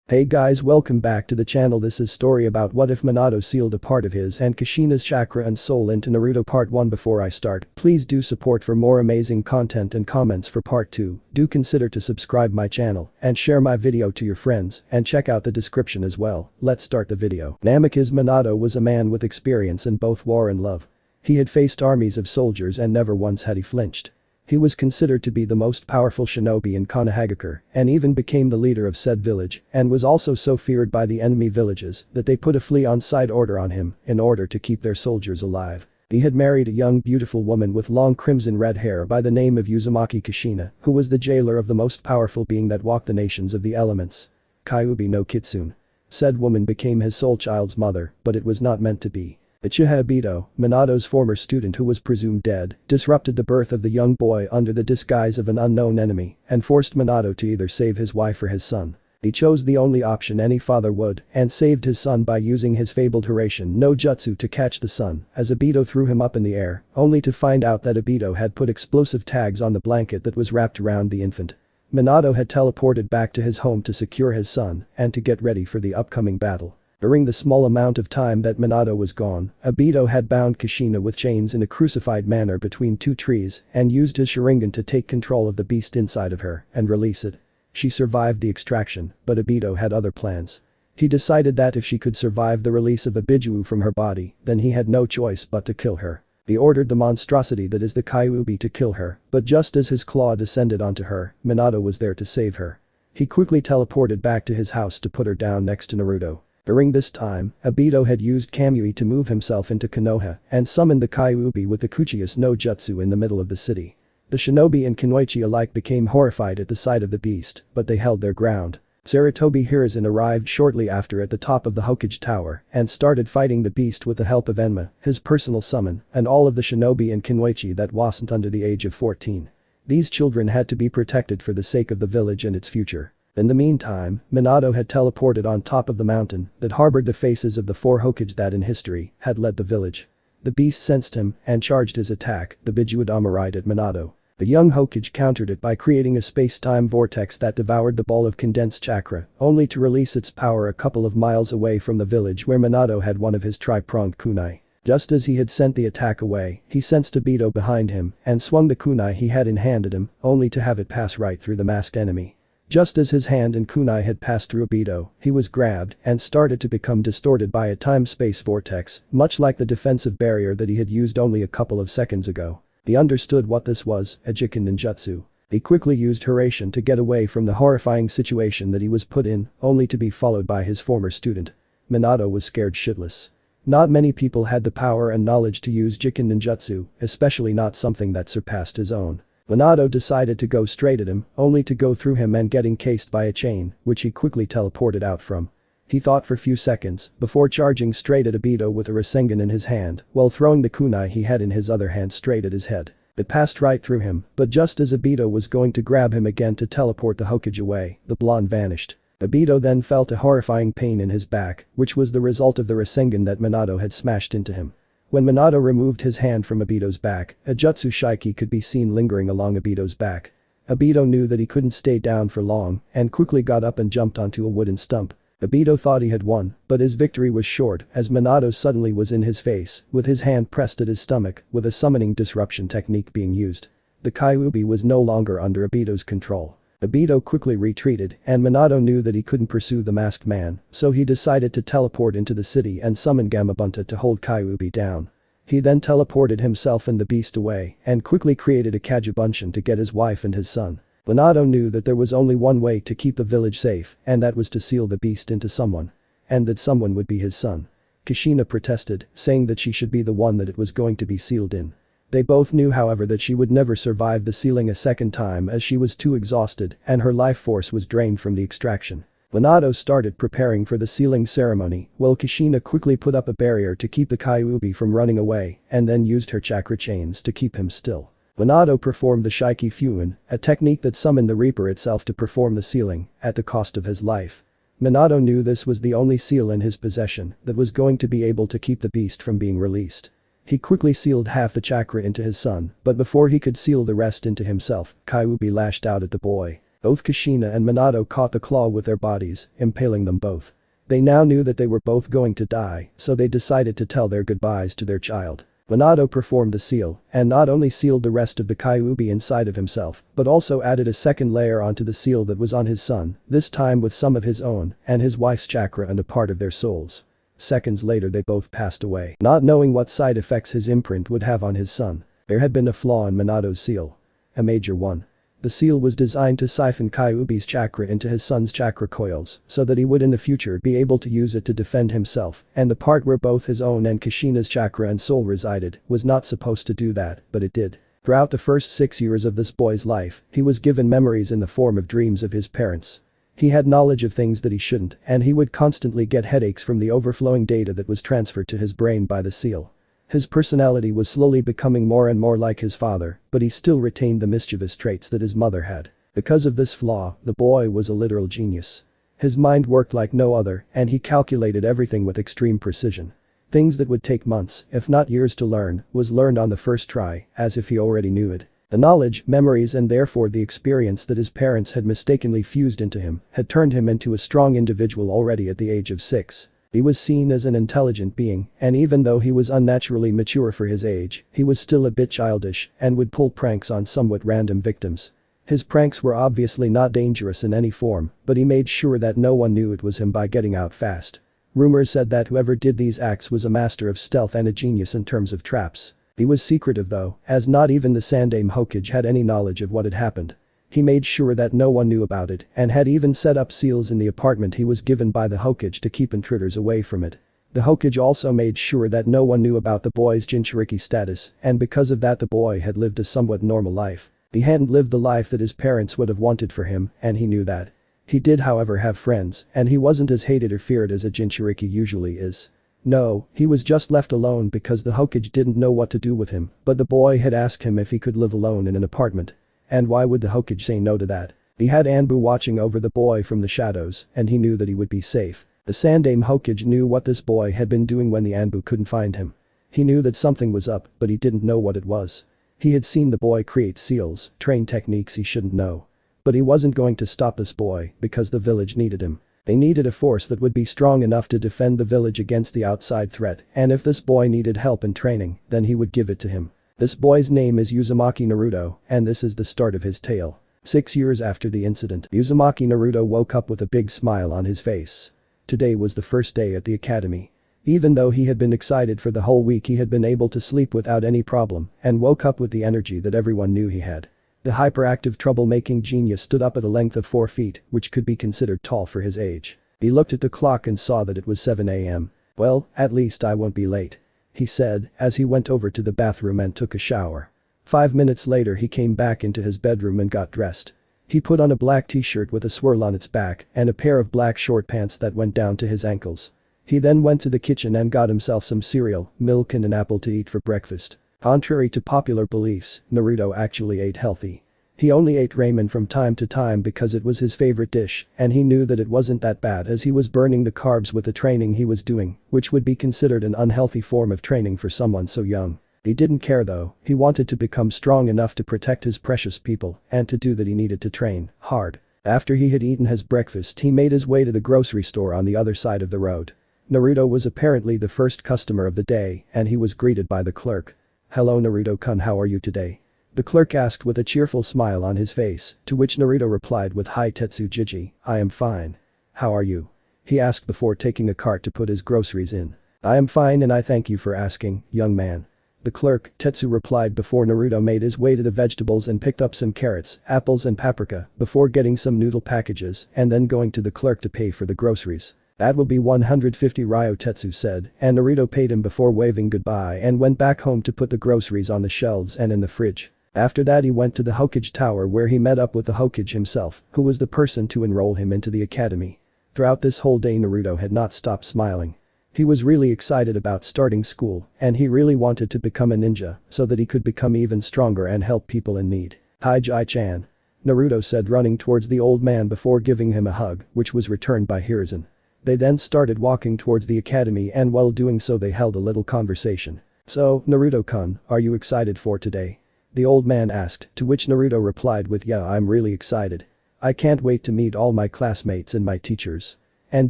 Hey guys, welcome back to the channel. This is story about what if Minato sealed a part of his and Kushina's chakra and soul into Naruto part 1. Before I start, please do support for more amazing content and comments for part 2. Do consider to subscribe my channel and share my video to your friends and check out the description as well. Let's start the video. Namikaze Minato was a man with experience in both war and love. He had faced armies of soldiers and never once had he flinched. He was considered to be the most powerful shinobi in Konohagakure and even became the leader of said village and was also so feared by the enemy villages that they put a flee-on-site order on him in order to keep their soldiers alive. He had married a young beautiful woman with long crimson-red hair by the name of Uzumaki Kushina, who was the jailer of the most powerful being that walked the nations of the elements. Kyuubi no Kitsune. Said woman became his sole child's mother, but it was not meant to be. Uchiha Obito, Minato's former student who was presumed dead, disrupted the birth of the young boy under the disguise of an unknown enemy and forced Minato to either save his wife or his son. He chose the only option any father would and saved his son by using his fabled Hiraishin no Jutsu to catch the son as Obito threw him up in the air, only to find out that Obito had put explosive tags on the blanket that was wrapped around the infant. Minato had teleported back to his home to secure his son and to get ready for the upcoming battle. During the small amount of time that Minato was gone, Obito had bound Kushina with chains in a crucified manner between two trees and used his Sharingan to take control of the beast inside of her and release it. She survived the extraction, but Obito had other plans. He decided that if she could survive the release of Obiju from her body, then he had no choice but to kill her. He ordered the monstrosity that is the Kyuubi to kill her, but just as his claw descended onto her, Minato was there to save her. He quickly teleported back to his house to put her down next to Naruto. During this time, Obito had used Kamui to move himself into Konoha and summoned the Kyuubi with the Kuchius no Jutsu in the middle of the city. The shinobi and Kunoichi alike became horrified at the sight of the beast, but they held their ground. Sarutobi Hiruzen arrived shortly after at the top of the Hokage Tower and started fighting the beast with the help of Enma, his personal summon, and all of the shinobi and Kunoichi that wasn't under the age of 14. These children had to be protected for the sake of the village and its future. In the meantime, Minato had teleported on top of the mountain that harbored the faces of the 4 Hokage that in history had led the village. The beast sensed him and charged his attack, the Bijuadama right at Minato. The young Hokage countered it by creating a space-time vortex that devoured the ball of condensed chakra, only to release its power a couple of miles away from the village where Minato had one of his tri-pronged kunai. Just as he had sent the attack away, he sensed Obito behind him and swung the kunai he had in hand at him, only to have it pass right through the masked enemy. Just as his hand and kunai had passed through Obito, he was grabbed and started to become distorted by a time-space vortex, much like the defensive barrier that he had used only a couple of seconds ago. He understood what this was, a Jikin ninjutsu. He quickly used Hiraishin to get away from the horrifying situation that he was put in, only to be followed by his former student. Minato was scared shitless. Not many people had the power and knowledge to use Jikin ninjutsu, especially not something that surpassed his own. Minato decided to go straight at him, only to go through him and get encased by a chain, which he quickly teleported out from. He thought for few seconds before charging straight at Obito with a Rasengan in his hand while throwing the kunai he had in his other hand straight at his head. It passed right through him, but just as Obito was going to grab him again to teleport the Hokage away, the blonde vanished. Obito then felt a horrifying pain in his back, which was the result of the Rasengan that Minato had smashed into him. When Minato removed his hand from Obito's back, a Jutsu Shiki could be seen lingering along Obito's back. Obito knew that he couldn't stay down for long and quickly got up and jumped onto a wooden stump. Obito thought he had won, but his victory was short as Minato suddenly was in his face with his hand pressed at his stomach with a summoning disruption technique being used. The Kyuubi was no longer under Obito's control. Obito quickly retreated and Minato knew that he couldn't pursue the masked man, so he decided to teleport into the city and summon Gamabunta to hold Kyuubi down. He then teleported himself and the beast away and quickly created a Kagebunshin to get his wife and his son. Minato knew that there was only one way to keep the village safe and that was to seal the beast into someone. And that someone would be his son. Kushina protested, saying that she should be the one that it was going to be sealed in. They both knew however that she would never survive the sealing a second time as she was too exhausted and her life force was drained from the extraction. Minato started preparing for the sealing ceremony while Kushina quickly put up a barrier to keep the Kyuubi from running away and then used her chakra chains to keep him still. Minato performed the Shiki Fuin, a technique that summoned the Reaper itself to perform the sealing at the cost of his life. Minato knew this was the only seal in his possession that was going to be able to keep the beast from being released. He quickly sealed half the chakra into his son, but before he could seal the rest into himself, Kyuubi lashed out at the boy. Both Kushina and Minato caught the claw with their bodies, impaling them both. They now knew that they were both going to die, so they decided to tell their goodbyes to their child. Minato performed the seal, and not only sealed the rest of the Kyuubi inside of himself, but also added a second layer onto the seal that was on his son, this time with some of his own, and his wife's chakra and a part of their souls. Seconds later they both passed away, not knowing what side effects his imprint would have on his son. There had been a flaw in Minato's seal. A major one. The seal was designed to siphon Kyuubi's chakra into his son's chakra coils, so that he would in the future be able to use it to defend himself, and the part where both his own and Kushina's chakra and soul resided was not supposed to do that, but it did. Throughout the first 6 years of this boy's life, he was given memories in the form of dreams of his parents. He had knowledge of things that he shouldn't, and he would constantly get headaches from the overflowing data that was transferred to his brain by the seal. His personality was slowly becoming more and more like his father, but he still retained the mischievous traits that his mother had. Because of this flaw, the boy was a literal genius. His mind worked like no other, and he calculated everything with extreme precision. Things that would take months, if not years to learn, was learned on the first try, as if he already knew it. The knowledge, memories and therefore the experience that his parents had mistakenly fused into him had turned him into a strong individual already at the age of 6. He was seen as an intelligent being, and even though he was unnaturally mature for his age, he was still a bit childish and would pull pranks on somewhat random victims. His pranks were obviously not dangerous in any form, but he made sure that no one knew it was him by getting out fast. Rumors said that whoever did these acts was a master of stealth and a genius in terms of traps. He was secretive though, as not even the Sandaime Hokage had any knowledge of what had happened. He made sure that no one knew about it and had even set up seals in the apartment he was given by the Hokage to keep intruders away from it. The Hokage also made sure that no one knew about the boy's Jinchuriki status, and because of that the boy had lived a somewhat normal life. He hadn't lived the life that his parents would have wanted for him, and he knew that. He did however have friends, and he wasn't as hated or feared as a Jinchuriki usually is. No, he was just left alone because the Hokage didn't know what to do with him, but the boy had asked him if he could live alone in an apartment. And why would the Hokage say no to that? He had Anbu watching over the boy from the shadows, and he knew that he would be safe. The Sandaime Hokage knew what this boy had been doing when the Anbu couldn't find him. He knew that something was up, but he didn't know what it was. He had seen the boy create seals, train techniques he shouldn't know. But he wasn't going to stop this boy because the village needed him. They needed a force that would be strong enough to defend the village against the outside threat, and if this boy needed help in training, then he would give it to him. This boy's name is Uzumaki Naruto, and this is the start of his tale. 6 years after the incident, Uzumaki Naruto woke up with a big smile on his face. Today was the first day at the academy. Even though he had been excited for the whole week, he had been able to sleep without any problem and woke up with the energy that everyone knew he had. The hyperactive troublemaking genius stood up at a length of 4 feet, which could be considered tall for his age. He looked at the clock and saw that it was 7 a.m. Well, at least I won't be late, he said as he went over to the bathroom and took a shower. 5 minutes later he came back into his bedroom and got dressed. He put on a black t-shirt with a swirl on its back and a pair of black short pants that went down to his ankles. He then went to the kitchen and got himself some cereal, milk and an apple to eat for breakfast. Contrary to popular beliefs, Naruto actually ate healthy. He only ate ramen from time to time because it was his favorite dish, and he knew that it wasn't that bad as he was burning the carbs with the training he was doing, which would be considered an unhealthy form of training for someone so young. He didn't care though, he wanted to become strong enough to protect his precious people, and to do that he needed to train hard. After he had eaten his breakfast he made his way to the grocery store on the other side of the road. Naruto was apparently the first customer of the day, and he was greeted by the clerk. "Hello Naruto-kun, how are you today?" The clerk asked with a cheerful smile on his face, to which Naruto replied with "Hi Tetsu Jiji, I am fine. How are you?" he asked before taking a cart to put his groceries in. "I am fine and I thank you for asking, young man." The clerk, Tetsu, replied before Naruto made his way to the vegetables and picked up some carrots, apples and paprika before getting some noodle packages and then going to the clerk to pay for the groceries. "That will be 150 ryo," Tetsu said, and Naruto paid him before waving goodbye and went back home to put the groceries on the shelves and in the fridge. After that he went to the Hokage Tower where he met up with the Hokage himself, who was the person to enroll him into the academy. Throughout this whole day Naruto had not stopped smiling. He was really excited about starting school, and he really wanted to become a ninja so that he could become even stronger and help people in need. "Hi Jai-chan," Naruto said, running towards the old man before giving him a hug, which was returned by Hiruzen. They then started walking towards the academy, and while doing so they held a little conversation. "So, Naruto-kun, are you excited for today?" the old man asked, to which Naruto replied with "Yeah, I'm really excited. I can't wait to meet all my classmates and my teachers. And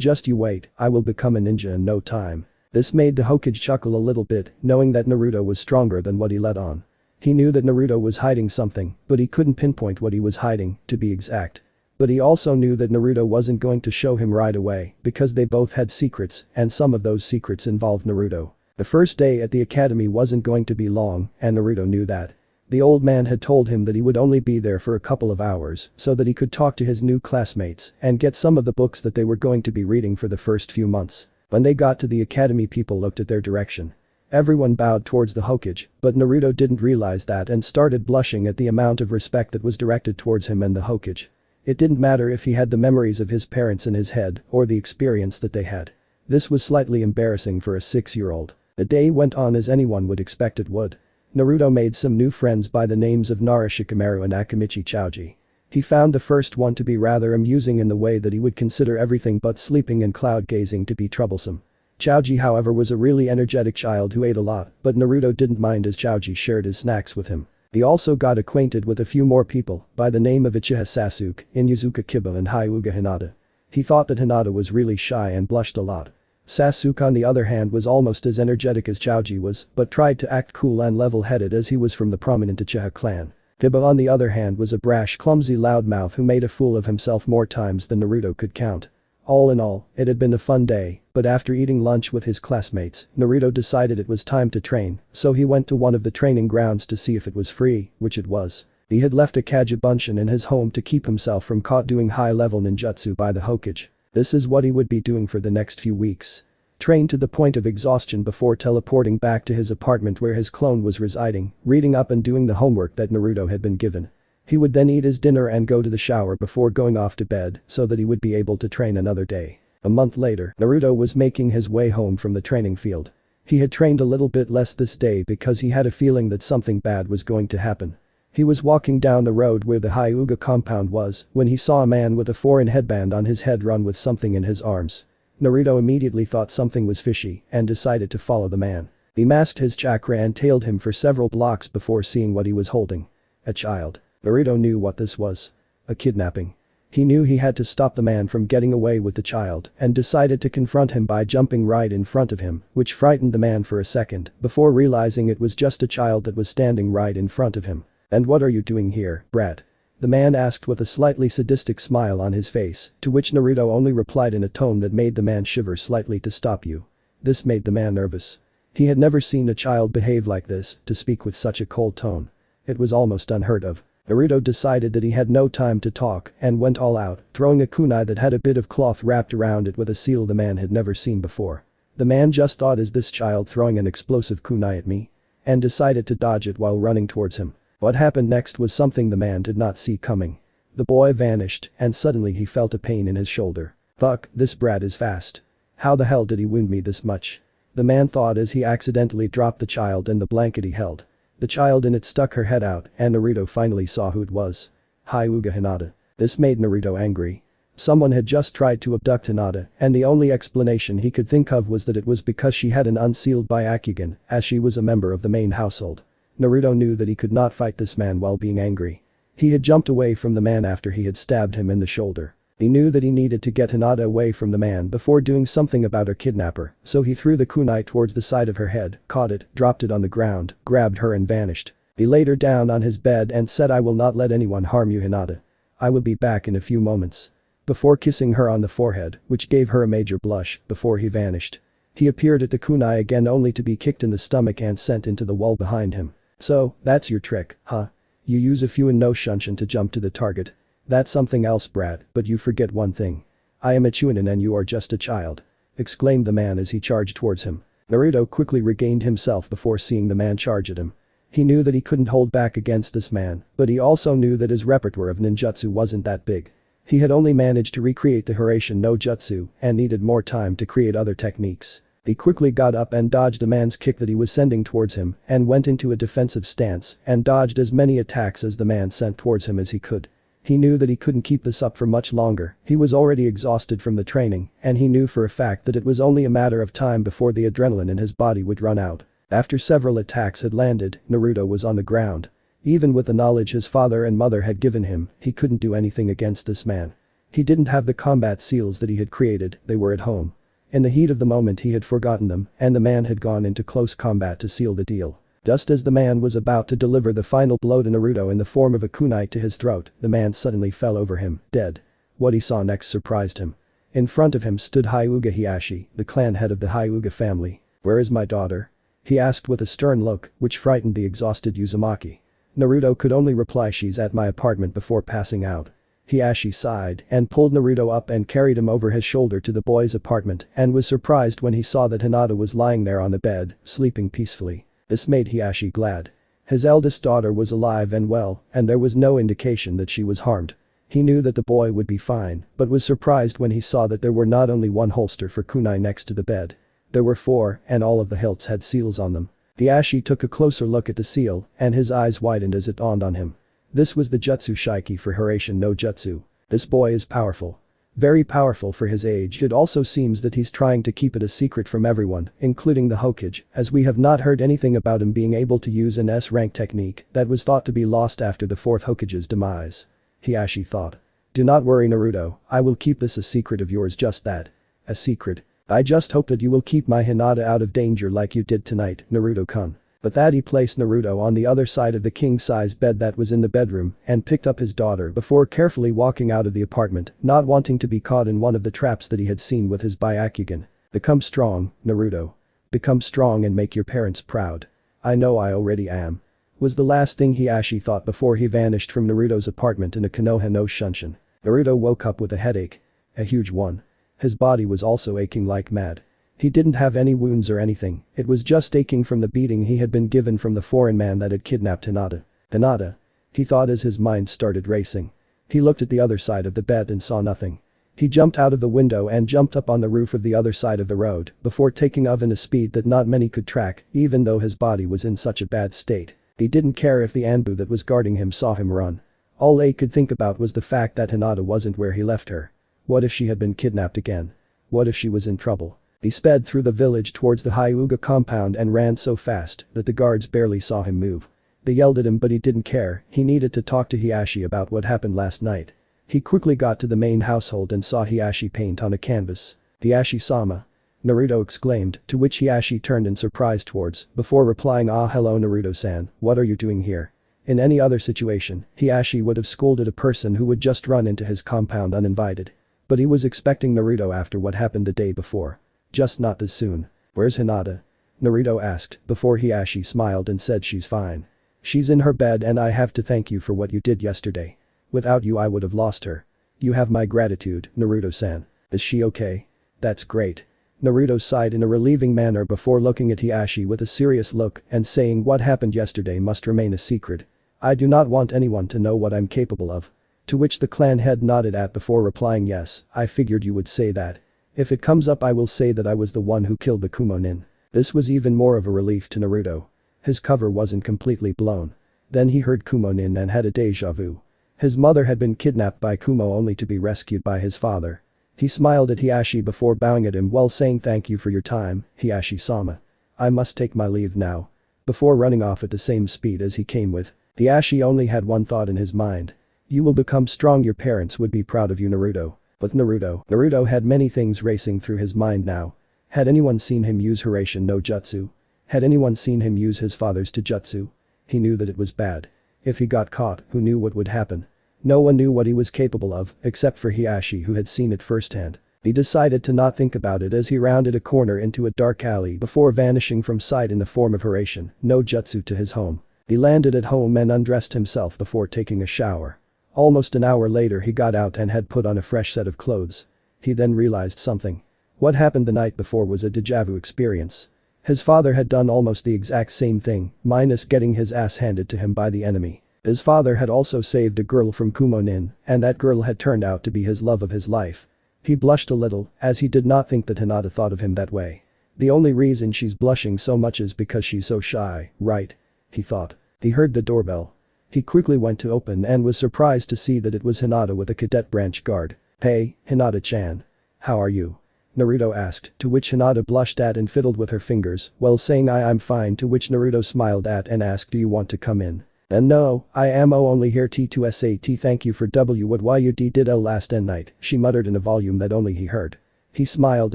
just you wait, I will become a ninja in no time. This made the Hokage chuckle a little bit, knowing that Naruto was stronger than what he let on. He knew that Naruto was hiding something, but he couldn't pinpoint what he was hiding, to be exact. But he also knew that Naruto wasn't going to show him right away because they both had secrets and some of those secrets involved Naruto. The first day at the academy wasn't going to be long and Naruto knew that. The old man had told him that he would only be there for a couple of hours so that he could talk to his new classmates and get some of the books that they were going to be reading for the first few months. When they got to the academy, people looked at their direction. Everyone bowed towards the Hokage, but Naruto didn't realize that and started blushing at the amount of respect that was directed towards him and the Hokage. It didn't matter if he had the memories of his parents in his head or the experience that they had. This was slightly embarrassing for a 6-year-old. The day went on as anyone would expect it would. Naruto made some new friends by the names of Nara Shikamaru and Akamichi Choji. He found the first one to be rather amusing in the way that he would consider everything but sleeping and cloud gazing to be troublesome. Choji, however, was a really energetic child who ate a lot, but Naruto didn't mind as Choji shared his snacks with him. He also got acquainted with a few more people by the name of Uchiha Sasuke, Inuzuka Kiba and Hyuga Hinata. He thought that Hinata was really shy and blushed a lot. Sasuke on the other hand was almost as energetic as Choji was, but tried to act cool and level-headed as he was from the prominent Uchiha clan. Kiba on the other hand was a brash, clumsy loudmouth who made a fool of himself more times than Naruto could count. All in all, it had been a fun day, but after eating lunch with his classmates, Naruto decided it was time to train, so he went to one of the training grounds to see if it was free, which it was. He had left a Kagebunshin in his home to keep himself from caught doing high-level ninjutsu by the Hokage. This is what he would be doing for the next few weeks. Train to the point of exhaustion before teleporting back to his apartment where his clone was residing, reading up and doing the homework that Naruto had been given. He would then eat his dinner and go to the shower before going off to bed so that he would be able to train another day. A month later, Naruto was making his way home from the training field. He had trained a little bit less this day because he had a feeling that something bad was going to happen. He was walking down the road where the Hyuga compound was when he saw a man with a foreign headband on his head run with something in his arms. Naruto immediately thought something was fishy and decided to follow the man. He masked his chakra and tailed him for several blocks before seeing what he was holding. A child. Naruto knew what this was. A kidnapping. He knew he had to stop the man from getting away with the child and decided to confront him by jumping right in front of him, which frightened the man for a second before realizing it was just a child that was standing right in front of him. "And what are you doing here, brat?" the man asked with a slightly sadistic smile on his face, to which Naruto only replied in a tone that made the man shiver slightly. "To stop you." This made the man nervous. He had never seen a child behave like this, to speak with such a cold tone. It was almost unheard of. Naruto decided that he had no time to talk and went all out, throwing a kunai that had a bit of cloth wrapped around it with a seal the man had never seen before. The man just thought, "Is this child throwing an explosive kunai at me?" and decided to dodge it while running towards him. What happened next was something the man did not see coming. The boy vanished and suddenly he felt a pain in his shoulder. "Fuck, this brat is fast. How the hell did he wound me this much?" the man thought as he accidentally dropped the child and the blanket he held. The child in it stuck her head out and Naruto finally saw who it was. Hyuga Hinata. This made Naruto angry. Someone had just tried to abduct Hinata and the only explanation he could think of was that it was because she had an unsealed Byakugan as she was a member of the main household. Naruto knew that he could not fight this man while being angry. He had jumped away from the man after he had stabbed him in the shoulder. He knew that he needed to get Hinata away from the man before doing something about her kidnapper, so he threw the kunai towards the side of her head, caught it, dropped it on the ground, grabbed her and vanished. He laid her down on his bed and said, "I will not let anyone harm you, Hinata. I will be back in a few moments." Before kissing her on the forehead, which gave her a major blush, before he vanished. He appeared at the kunai again only to be kicked in the stomach and sent into the wall behind him. "So, that's your trick, huh? You use a Fuin no Shunshin to jump to the target. That's something else, brat, but you forget one thing. I am a Chunin and you are just a child," exclaimed the man as he charged towards him. Naruto quickly regained himself before seeing the man charge at him. He knew that he couldn't hold back against this man, but he also knew that his repertoire of ninjutsu wasn't that big. He had only managed to recreate the Hiraishin no Jutsu and needed more time to create other techniques. He quickly got up and dodged the man's kick that he was sending towards him and went into a defensive stance and dodged as many attacks as the man sent towards him as he could. He knew that he couldn't keep this up for much longer, he was already exhausted from the training and he knew for a fact that it was only a matter of time before the adrenaline in his body would run out. After several attacks had landed, Naruto was on the ground. Even with the knowledge his father and mother had given him, he couldn't do anything against this man. He didn't have the combat seals that he had created, they were at home. In the heat of the moment he had forgotten them, and the man had gone into close combat to seal the deal. Just as the man was about to deliver the final blow to Naruto in the form of a kunai to his throat, the man suddenly fell over him, dead. What he saw next surprised him. In front of him stood Hyuga Hiashi, the clan head of the Hyuga family. "Where is my daughter?" he asked with a stern look, which frightened the exhausted Uzumaki. Naruto could only reply, "She's at my apartment," before passing out. Hiashi sighed and pulled Naruto up and carried him over his shoulder to the boy's apartment and was surprised when he saw that Hinata was lying there on the bed, sleeping peacefully. This made Hiashi glad. His eldest daughter was alive and well, and there was no indication that she was harmed. He knew that the boy would be fine, but was surprised when he saw that there were not only one holster for kunai next to the bed. There were 4, and all of the hilts had seals on them. Hiashi took a closer look at the seal, and his eyes widened as it dawned on him. This was the Jutsu Shiki for Hiraishin no Jutsu. This boy is powerful. Very powerful for his age. It also seems that he's trying to keep it a secret from everyone, including the Hokage, as we have not heard anything about him being able to use an S-rank technique that was thought to be lost after the 4th Hokage's demise. Hiashi thought. "Do not worry, Naruto, I will keep this a secret of yours, just that. A secret. I just hope that you will keep my Hinata out of danger like you did tonight, Naruto-kun." But that he placed Naruto on the other side of the king-size bed that was in the bedroom and picked up his daughter before carefully walking out of the apartment, not wanting to be caught in one of the traps that he had seen with his Byakugan. "Become strong, Naruto. Become strong and make your parents proud." "I know I already am," was the last thing Hiashi thought before he vanished from Naruto's apartment in a Konoha no Shunshin. Naruto woke up with a headache. A huge one. His body was also aching like mad. He didn't have any wounds or anything, it was just aching from the beating he had been given from the foreign man that had kidnapped Hinata. Hinata? He thought as his mind started racing. He looked at the other side of the bed and saw nothing. He jumped out of the window and jumped up on the roof of the other side of the road before taking off in a speed that not many could track, even though his body was in such a bad state. He didn't care if the Anbu that was guarding him saw him run. All he could think about was the fact that Hinata wasn't where he left her. What if she had been kidnapped again? What if she was in trouble? He sped through the village towards the Hyuga compound and ran so fast that the guards barely saw him move. They yelled at him, but he didn't care. He needed to talk to Hiashi about what happened last night. He quickly got to the main household and saw Hiashi paint on a canvas. "Hiashi-sama," Naruto exclaimed, to which Hiashi turned in surprise towards, before replying, "Ah, hello Naruto-san, what are you doing here?" In any other situation, Hiashi would have scolded a person who would just run into his compound uninvited. But he was expecting Naruto after what happened the day before. Just not this soon. "Where's Hinata?" Naruto asked, before Hiashi smiled and said, "She's fine. She's in her bed and I have to thank you for what you did yesterday. Without you I would have lost her. You have my gratitude, Naruto-san. Is she okay?" "That's great." Naruto sighed in a relieving manner before looking at Hiashi with a serious look and saying, "What happened yesterday must remain a secret. I do not want anyone to know what I'm capable of." To which the clan head nodded at before replying, "Yes, I figured you would say that. If it comes up I will say that I was the one who killed the Kumonin." This was even more of a relief to Naruto. His cover wasn't completely blown. Then he heard Kumonin and had a deja vu. His mother had been kidnapped by Kumo only to be rescued by his father. He smiled at Hiashi before bowing at him while saying, "Thank you for your time, Hiashi-sama. I must take my leave now." Before running off at the same speed as he came with, Hiashi only had one thought in his mind. "You will become strong, your parents would be proud of you, Naruto." But Naruto had many things racing through his mind now. Had anyone seen him use Hiraishin no Jutsu? Had anyone seen him use his father's Taijutsu? He knew that it was bad. If he got caught, who knew what would happen? No one knew what he was capable of, except for Hiashi who had seen it firsthand. He decided to not think about it as he rounded a corner into a dark alley before vanishing from sight in the form of Hiraishin no Jutsu to his home. He landed at home and undressed himself before taking a shower. Almost an hour later he got out and had put on a fresh set of clothes. He then realized something. What happened the night before was a déjà vu experience. His father had done almost the exact same thing, minus getting his ass handed to him by the enemy. His father had also saved a girl from Kumonin, and that girl had turned out to be his love of his life. He blushed a little, as he did not think that Hinata thought of him that way. The only reason she's blushing so much is because she's so shy, right? He thought. He heard the doorbell. He quickly went to open and was surprised to see that it was Hinata with a cadet branch guard. "Hey, Hinata-chan. How are you?" Naruto asked, to which Hinata blushed at and fiddled with her fingers while saying I'm fine, to which Naruto smiled at and asked, "Do you want to come in?" And no, I am only here to thank you for what you did last night, she muttered in a volume that only he heard. He smiled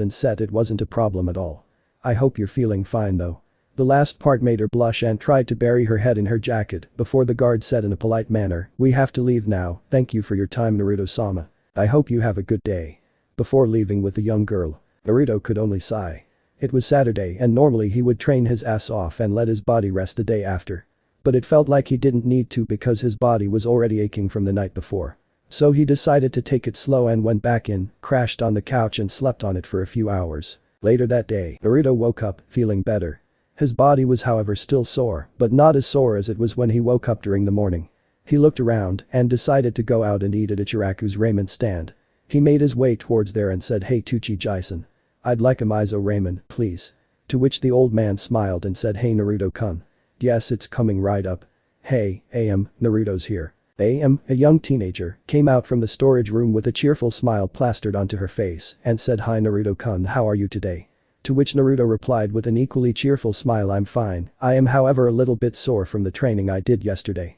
and said it wasn't a problem at all. I hope you're feeling fine though. The last part made her blush and tried to bury her head in her jacket before the guard said in a polite manner, we have to leave now, thank you for your time Naruto-sama. I hope you have a good day. Before leaving with the young girl, Naruto could only sigh. It was Saturday and normally he would train his ass off and let his body rest the day after. But it felt like he didn't need to because his body was already aching from the night before. So he decided to take it slow and went back in, crashed on the couch and slept on it for a few hours. Later that day, Naruto woke up, feeling better. His body was however still sore, but not as sore as it was when he woke up during the morning. He looked around and decided to go out and eat at Ichiraku's ramen stand. He made his way towards there and said, hey Tsuchi-jisen. I'd like a miso ramen, please. To which the old man smiled and said, hey Naruto-kun. Yes, it's coming right up. Hey, Naruto's here. A young teenager, came out from the storage room with a cheerful smile plastered onto her face and said, hi Naruto-kun, how are you today? To which Naruto replied with an equally cheerful smile, I'm fine, I am however a little bit sore from the training I did yesterday.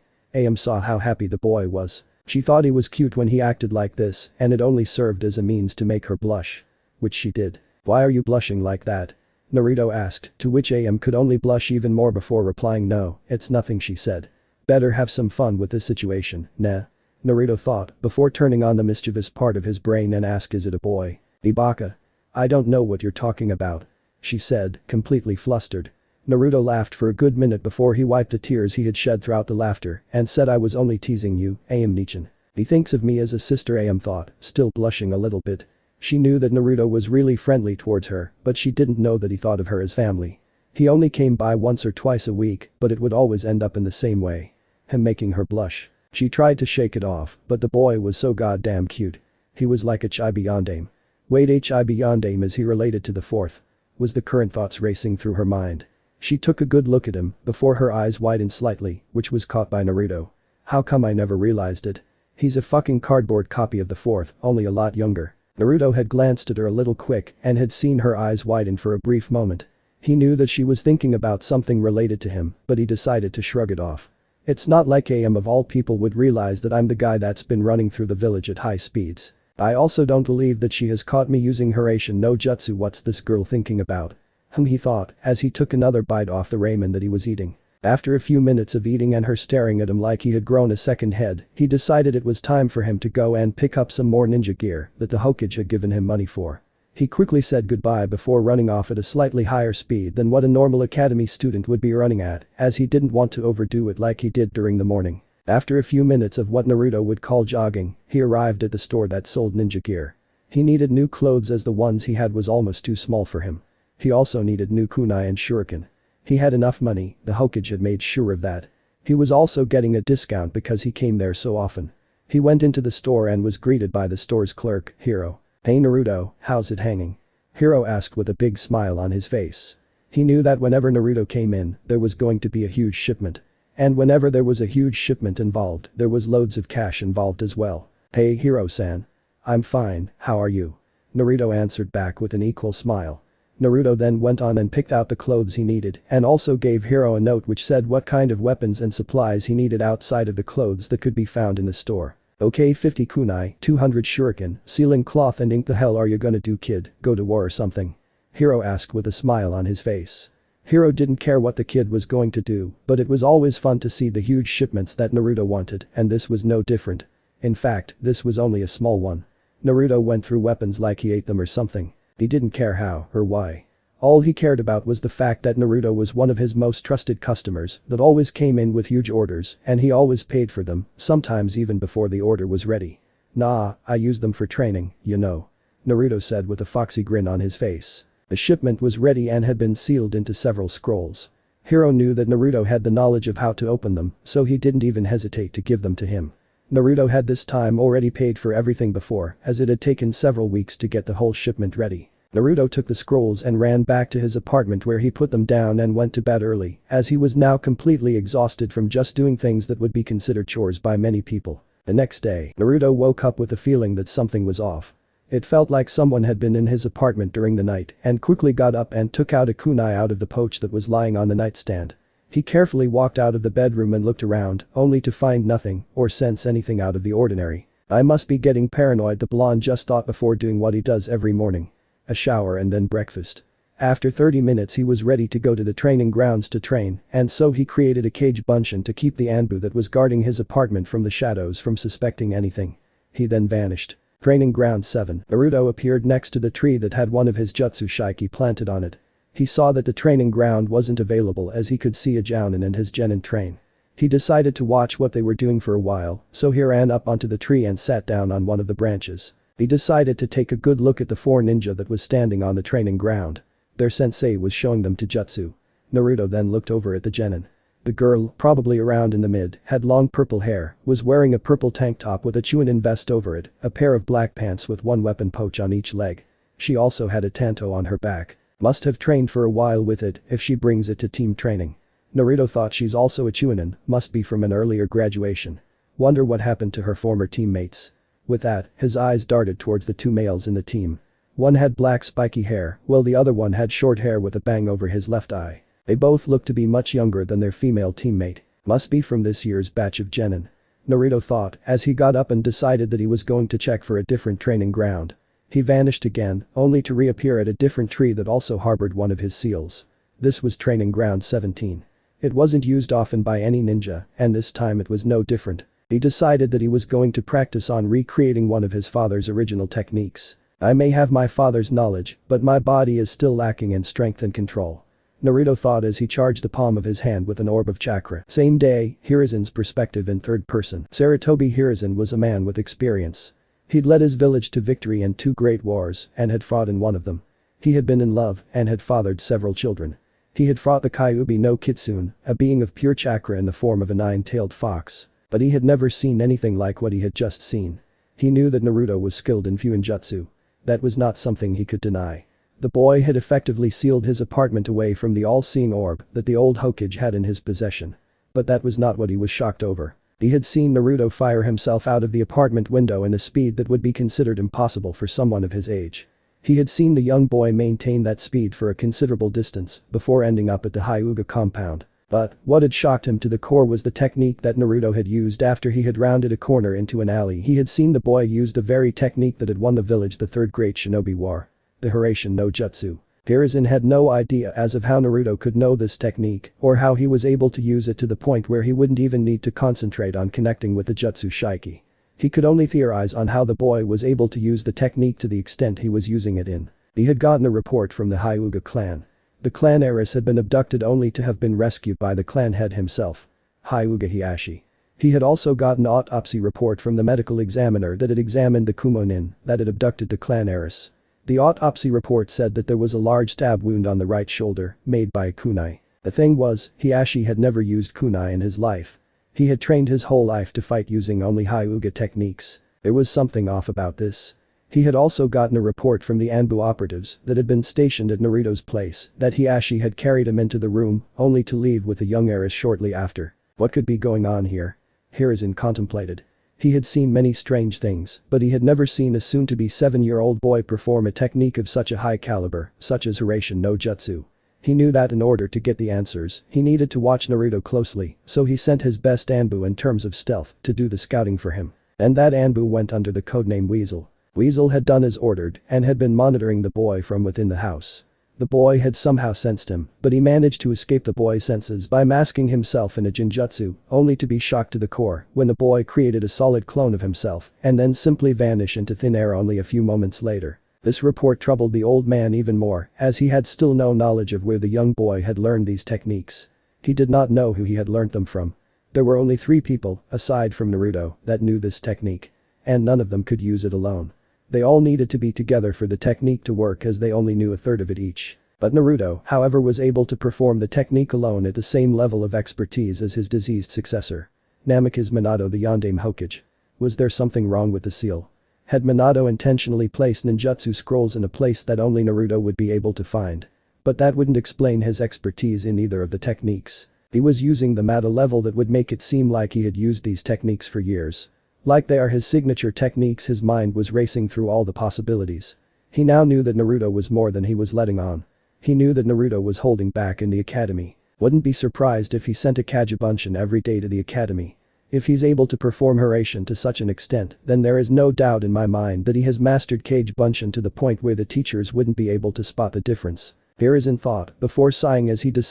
Saw how happy the boy was. She thought he was cute when he acted like this and it only served as a means to make her blush. Which she did. Why are you blushing like that? Naruto asked, to which could only blush even more before replying no, it's nothing she said. Better have some fun with this situation, nah. Naruto thought before turning on the mischievous part of his brain and asked, is it a boy? Ibaka. I don't know what you're talking about. She said, completely flustered. Naruto laughed for a good minute before he wiped the tears he had shed throughout the laughter and said, I was only teasing you, Nichan. He thinks of me as a sister, thought, still blushing a little bit. She knew that Naruto was really friendly towards her, but she didn't know that he thought of her as family. He only came by once or twice a week, but it would always end up in the same way. Him making her blush. She tried to shake it off, but the boy was so goddamn cute. He was like a chibi yandeme. Wait, chibi yandeme, is he related to the fourth? Was the current thoughts racing through her mind. She took a good look at him before her eyes widened slightly, which was caught by Naruto. How come I never realized it? He's a fucking cardboard copy of the fourth, only a lot younger. Naruto had glanced at her a little quick and had seen her eyes widen for a brief moment. He knew that she was thinking about something related to him, but he decided to shrug it off. It's not like of all people would realize that I'm the guy that's been running through the village at high speeds. I also don't believe that she has caught me using Hiraishin no jutsu. What's this girl thinking about? He thought as he took another bite off the ramen that he was eating. After a few minutes of eating and her staring at him like he had grown a second head, he decided it was time for him to go and pick up some more ninja gear that the Hokage had given him money for. He quickly said goodbye before running off at a slightly higher speed than what a normal academy student would be running at, as he didn't want to overdo it like he did during the morning. After a few minutes of what Naruto would call jogging, he arrived at the store that sold ninja gear. He needed new clothes as the ones he had was almost too small for him. He also needed new kunai and shuriken. He had enough money, the Hokage had made sure of that. He was also getting a discount because he came there so often. He went into the store and was greeted by the store's clerk, Hiro. Hey Naruto, how's it hanging? Hiro asked with a big smile on his face. He knew that whenever Naruto came in, there was going to be a huge shipment. And whenever there was a huge shipment involved, there was loads of cash involved as well. Hey Hiro-san. I'm fine, how are you? Naruto answered back with an equal smile. Naruto then went on and picked out the clothes he needed and also gave Hiro a note which said what kind of weapons and supplies he needed outside of the clothes that could be found in the store. Okay, 50 kunai, 200 shuriken, sealing cloth and ink. The hell are you gonna do, kid, go to war or something? Hiro asked with a smile on his face. Hiro didn't care what the kid was going to do, but it was always fun to see the huge shipments that Naruto wanted, and this was no different. In fact, this was only a small one. Naruto went through weapons like he ate them or something. He didn't care how or why. All he cared about was the fact that Naruto was one of his most trusted customers that always came in with huge orders and he always paid for them, sometimes even before the order was ready. Nah, I use them for training, you know. Naruto said with a foxy grin on his face. The shipment was ready and had been sealed into several scrolls. Hiro knew that Naruto had the knowledge of how to open them, so he didn't even hesitate to give them to him. Naruto had this time already paid for everything before, as it had taken several weeks to get the whole shipment ready. Naruto took the scrolls and ran back to his apartment where he put them down and went to bed early, as he was now completely exhausted from just doing things that would be considered chores by many people. The next day, Naruto woke up with the feeling that something was off. It felt like someone had been in his apartment during the night and quickly got up and took out a kunai out of the pouch that was lying on the nightstand. He carefully walked out of the bedroom and looked around, only to find nothing or sense anything out of the ordinary. I must be getting paranoid, the blonde just thought before doing what he does every morning. A shower and then breakfast. After 30 minutes he was ready to go to the training grounds to train, and so he created a cage bunchen to keep the Anbu that was guarding his apartment from the shadows from suspecting anything. He then vanished. Training ground 7. Naruto appeared next to the tree that had one of his jutsu shiki planted on it. He saw that the training ground wasn't available as he could see a Jounin and his genin train. He decided to watch what they were doing for a while, so he ran up onto the tree and sat down on one of the branches. He decided to take a good look at the 4 ninja that was standing on the training ground. Their sensei was showing them to jutsu. Naruto then looked over at the genin. The girl, probably around in the mid, had long purple hair, was wearing a purple tank top with a Chunin vest over it, a pair of black pants with one weapon pouch on each leg. She also had a tanto on her back. Must have trained for a while with it if she brings it to team training. Naruto thought she's also a Chunin, must be from an earlier graduation. Wonder what happened to her former teammates. With that, his eyes darted towards the 2 males in the team. One had black spiky hair, while the other one had short hair with a bang over his left eye. They both looked to be much younger than their female teammate. Must be from this year's batch of genin. Naruto thought as he got up and decided that he was going to check for a different training ground. He vanished again, only to reappear at a different tree that also harbored one of his seals. This was training ground 17. It wasn't used often by any ninja, and this time it was no different. He decided that he was going to practice on recreating one of his father's original techniques. I may have my father's knowledge, but my body is still lacking in strength and control. Naruto thought as he charged the palm of his hand with an orb of chakra. Same day, Hirizen's perspective in third person. Sarutobi Hirizen was a man with experience. He'd led his village to victory in 2 great wars and had fought in one of them. He had been in love and had fathered several children. He had fought the Kyuubi no Kitsune, a being of pure chakra in the form of a 9-tailed fox. But he had never seen anything like what he had just seen. He knew that Naruto was skilled in Fuinjutsu. That was not something he could deny. The boy had effectively sealed his apartment away from the all-seeing orb that the old Hokage had in his possession. But that was not what he was shocked over. He had seen Naruto fire himself out of the apartment window in a speed that would be considered impossible for someone of his age. He had seen the young boy maintain that speed for a considerable distance before ending up at the Hyuga compound. But what had shocked him to the core was the technique that Naruto had used after he had rounded a corner into an alley. He had seen the boy use the very technique that had won the village the Third Great Shinobi War. The Hiraishin no Jutsu. Hiruzen had no idea as of how Naruto could know this technique or how he was able to use it to the point where he wouldn't even need to concentrate on connecting with the Jutsu Shiki. He could only theorize on how the boy was able to use the technique to the extent he was using it in. He had gotten a report from the Hyuga clan. The clan heiress had been abducted only to have been rescued by the clan head himself. Hyuga Hiashi. He had also gotten an autopsy report from the medical examiner that had examined the Kumonin that had abducted the clan heiress. The autopsy report said that there was a large stab wound on the right shoulder, made by a kunai. The thing was, Hiashi had never used kunai in his life. He had trained his whole life to fight using only Hyuga techniques. There was something off about this. He had also gotten a report from the Anbu operatives that had been stationed at Naruto's place that Hiashi had carried him into the room, only to leave with a young heiress shortly after. What could be going on here? Hiruzen contemplated. He had seen many strange things, but he had never seen a soon-to-be 7-year-old boy perform a technique of such a high caliber, such as Hiraishin no Jutsu. He knew that in order to get the answers, he needed to watch Naruto closely, so he sent his best Anbu in terms of stealth to do the scouting for him. And that Anbu went under the codename Weasel. Weasel had done as ordered and had been monitoring the boy from within the house. The boy had somehow sensed him, but he managed to escape the boy's senses by masking himself in a Jinjutsu, only to be shocked to the core when the boy created a solid clone of himself and then simply vanish into thin air only a few moments later. This report troubled the old man even more, as he had still no knowledge of where the young boy had learned these techniques. He did not know who he had learnt them from. There were only 3 people, aside from Naruto, that knew this technique. And none of them could use it alone. They all needed to be together for the technique to work as they only knew a third of it each. But Naruto, however, was able to perform the technique alone at the same level of expertise as his diseased successor. Namikaze Minato the Yondaime Hokage. Was there something wrong with the seal? Had Minato intentionally placed ninjutsu scrolls in a place that only Naruto would be able to find? But that wouldn't explain his expertise in either of the techniques. He was using them at a level that would make it seem like he had used these techniques for years. Like they are his signature techniques, his mind was racing through all the possibilities. He now knew that Naruto was more than he was letting on. He knew that Naruto was holding back in the academy. Wouldn't be surprised if he sent a Kagebunshin every day to the academy. If he's able to perform Hiraishin to such an extent, then there is no doubt in my mind that he has mastered Kagebunshin to the point where the teachers wouldn't be able to spot the difference. Here is in thought, before sighing as he decides